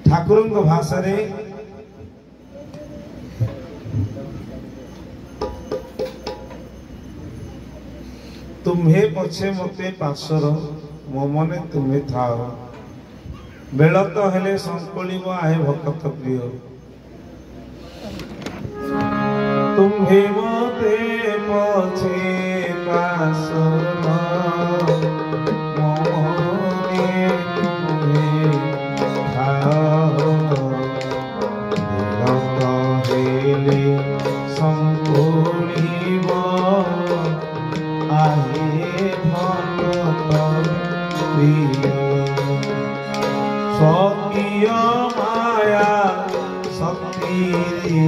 ठाकुर भाषा रे तुम्हे पछे मते पासर मो मने तुम्हे थाओ बेल तो हेले संकलिब आए भक्त प्रिय तुम्हे मते पछे पासर स्वकीय माया शक्ति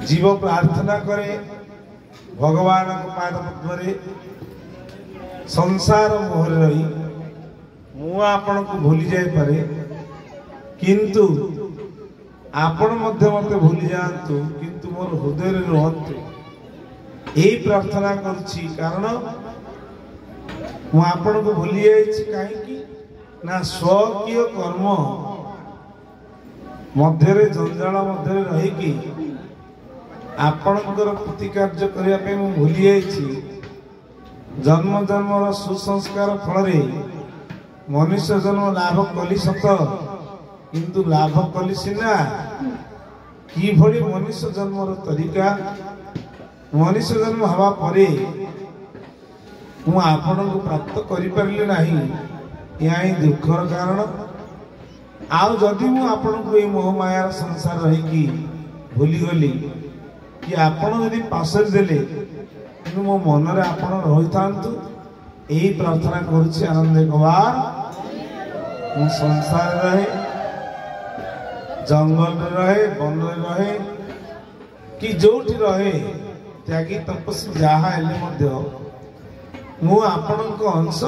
जीव प्रार्थना करे भगवान पाद पद्म संसार मोहर रही मु आपण को भूली जाए पारे किंतु आपण मध्य मते भूली जातु किंतु मोर हृदय रे रहतु एही प्रार्थना करछि कारण मु आपण को भूली जाइछि काहे कि ना स्वकीय कर्म मध्य रे जंजाल मध्य रे रही कि आपणकर प्रतिकार्य करने पे मु भूली जाइछि जन्म जन्मर सुसंस्कार फल मनुष्य जन्म लाभ कली सत किंतु लाभ कली सीना कि भली मनुष्य जन्मर तरीका मनुष्य जन्म हवा परे मु आपण को प्राप्त करि परले नाही या ही दुखर कारण आउ जदि मु आपण को ए मोह माया संसार रही कि भूली गली कि आपण यदि पासर देले मो मन रे आपण रही थांतु एही प्रार्थना करूछि आनंद कुमार मु संसार रहे जंगल रहे वन रहे कि जोठी रहे त्यागी तपस्वी जहा हेले मध्य मु आपणक अंश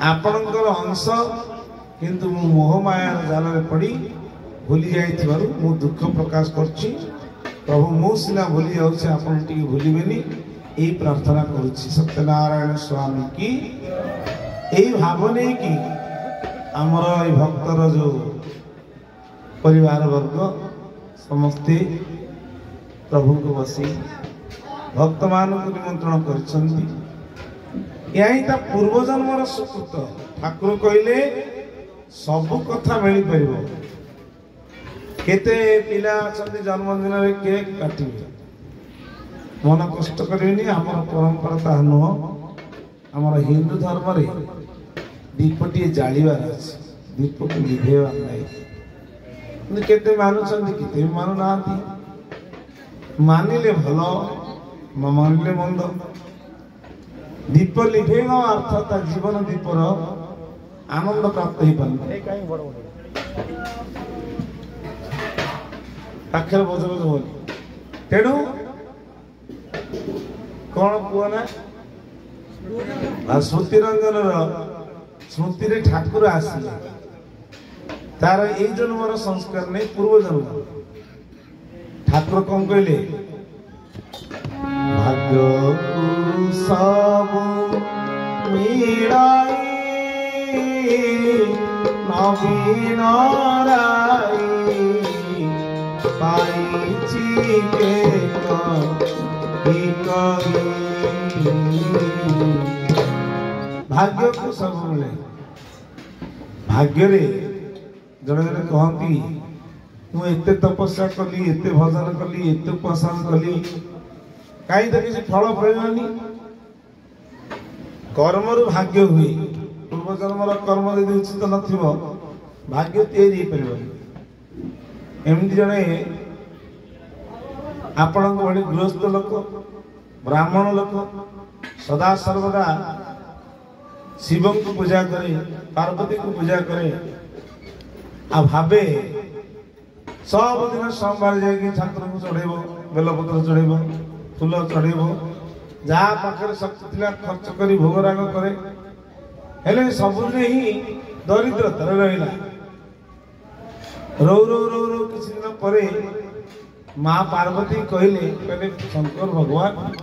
आपणकर अंश किंतु मु मोह माया जाल रे पड़ी भूली जाइथिबारु मु दुख प्रकाश करछि प्रभु मु सिना भूली जाऊँ आपन टी भूलिबेनी यही प्रार्थना करुच्ची सत्यनारायण स्वामी की यही भाव नहीं कि आमर ये भक्तर जो परिवार वर्ग समस्ते प्रभु को बसी भक्त मान को निमंत्रण कर पूर्व जन्मर सुकृत ठाकुर कहले सबु कथा मिल पार केते पिला अछंती जन्मदिन रे केक काटिबे मन कष्ट करेनी हमर परंपरा ता नुह हमर हिंदू धर्म रे दीपटी जालिबार अछि दीप को लिभेवा नै केते मानु छंती केते मानु नांती मानिले भलो न मानिले मंद दीप लिभेवा अर्थ ता जीवन दीपर आनंद प्राप्त ही पान ए काई बड़ बड़ पाखर बज बज बोल तेणु कौन पुआ ना स्मृति रंजन स्मृति रे ठाकुर आसिले तार ए जन्मर संस्कार नहीं पूर्व जन्म ठाकुर कौन कहले भाग्य सब मीराई नवीन राई पाइछि के भाग्य को सब मिले भाग्य रे जड़े जड़े कहती मु एते तपस्या कली एते भजन कली एते उपासन कली कहीं तो किसी फल फलनी कर्म रु भाग्य हुए पूर्व जन्म कर्म यदि उचित नथिबो भाग्य तैयारी परिबो एमती जड़े आपण भली गृहस्थ लोक ब्राह्मण लोक सदा सर्वदा शिव को पूजा करे पार्वती को पूजा करे आ भावे सब दिन सोमवार जाकि ठाकुर को चढ़ेब बेलपत्र चढ़ेब फूल चढ़ेब जहाँ पाखे शक्ति थिला खर्च करी भोगराग करे हेले सबुरे ही दरिद्रता रहिला रो रो रो रो किसी दिन परे माँ पार्वती कहले शंकर भगवान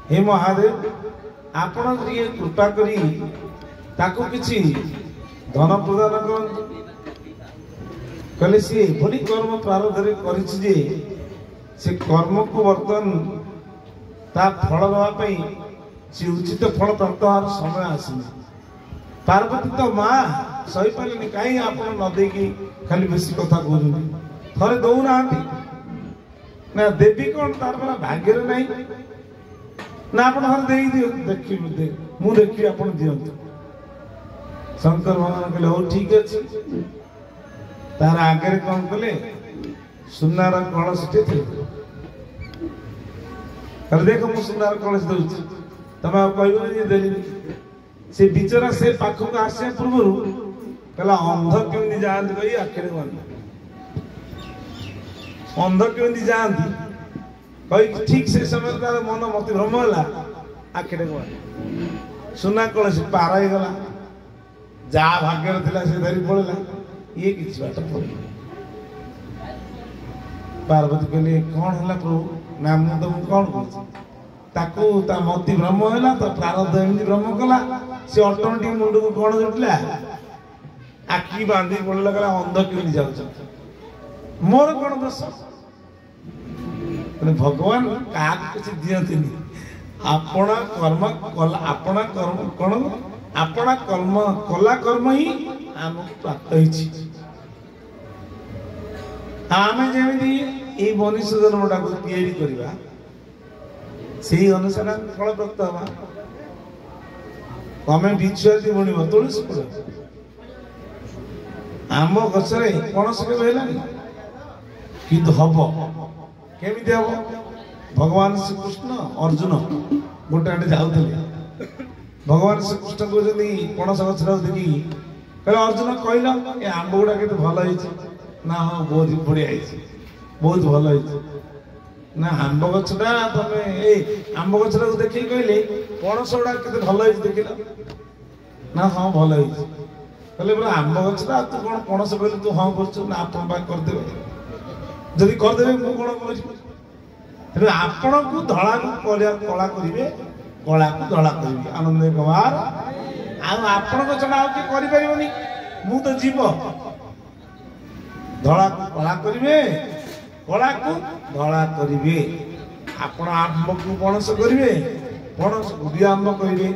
हे महादेव आपण ये कृपा करी ताको किछि धन प्रदान करंतु कहले सी एभली कर्म प्रारब्धरे करिछि जे से कर्म को वर्तन ता फल दवा पई से उचित फल प्राप्त होवार समय आसिनी पार्वती तो माँ सही पारे कहीं आप न देकी खाली बेसी कथा कहते थे दौना ना देवी कौन तार भाग्य नहीं ना आप देखी मु देखी आप दिंतु शंकर भगवान कहले हो ठीक अच्छे तार आगे कौन कले सुनार कलश देख मु सुनार कलश दूसरी तुम कह देली से बिचरा से पाखक आसे पूर्व कहला अंध केमती जाती कही आखिरे अंध केमती जाती कही ठीक से समय तार मन मत भ्रम है आखिरे सुना कलश पार हो गला जहाँ भाग्य थिला से धरी पड़ेगा ये किसी बाट पड़ पार्वती कहले कौन है प्रभु ना मुझे तो कौन कर ताकू ता मति भ्रम है तो प्रारब्ध एमती भ्रम कला से ऑटोमेटिक मुंड को कौन जुटला आखि बांधी पड़े कहला अंध क्यों जाऊ मोर कौन दोष भगवान क्या किसी दियंती अपना कर्म कला अपना कर्म कौन अपना कर्म कला कर्म ही आमको प्राप्त होइछि आमे जेमिति ए मनुष्य जन्मटा को तैयारी करबा से अनुसार फल प्राप्त हवा तमें बिछुआती बुणव तुलसी पड़ आम गचरे पणस के किंतु हम केमी हम भगवान श्रीकृष्ण अर्जुन गोटे आटे जाऊे भगवान श्रीकृष्ण कहते पणस गचर देखी कहे अर्जुन कहल ये आंब गुड़ा के भल ना हाँ बहुत बढ़िया बहुत भल ना आंब गछटा तुम आंब गछटा देखिए कहले पणस गुड़ा के भल देख ना हाँ भल कहले बोला आंब गछटा तू कौन पणस कहले तू हाँ कर ना आप करदे जदि करदे मु कौन कर आपण को धड़ा को कला करेंगे कला को धड़ा करेंगे आनंद कुमार आपण को छड़ा करें मु तो जीव धड़ा को कला करेंगे कला को धड़ा करेंगे आपण आंब को पणस करेंगे पणस को भी आंब करेंगे